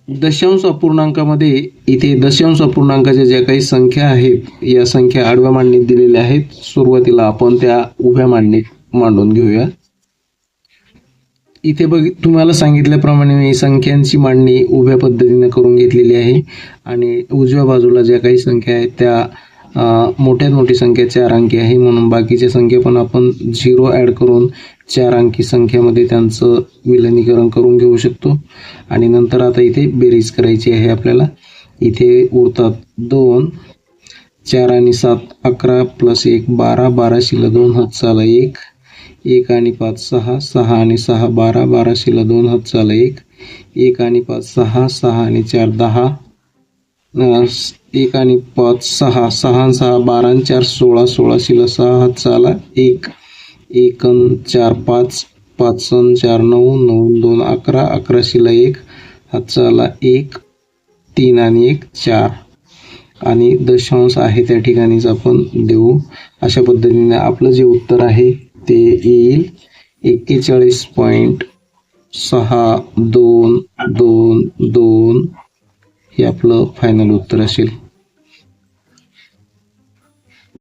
दशांश अपूर्णांकामध्ये इथे दशांश अपूर्णांकाच्या ज्या काही संख्या आहेत या संख्या आडव्या मांडणीत दिलेल्या आहेत. सुरुवातीला आपण त्या उभ्या मांडणीत मांडून घेऊया. इथे तुम्हाला सांगितल्याप्रमाणे मी संख्यांची मांडणी उभ्या पद्धतीने करून घेतलेली आहे आणि उजव्या बाजूला ज्या काही संख्या आहेत त्या मोठ्यात मोठी संख्या 4 अंकी आहे, म्हणून बाकीच्या संख्या पण आपण 0 ॲड करून 4 अंकी संख्येमध्ये त्यांचं विलनीकरण करून घेऊ शकतो. आणि नंतर आता इथे बेरीज करायची आहे आपल्याला. इथे उरतात 2, 4 आणि 7 11 + 1 12, 12 शिल्लक 2 हातचाला 1, 1 आणि 5 6, 6 आणि 6 12, 12 शिल्लक 2 हातचाला 1, 1 आणि 5 6, 6 आणि 4 10, 1 आणि 5 6, 6 आणि 6 12 आणि 4 16, 16 शिल्लक 6 हातचाला 1, 1 आणि 4 5, 5 आणि 4 9, 9 2 11, 11 शिल्लक 1 हातचाला 1, 3 आणि 1 4 आणि दशांश आहे त्या ठिकाणीच आपण देऊ. अशा पद्धतीने आपलं जे उत्तर आहे ते येईल 41.62222. हे आपलं फायनल उत्तर असेल.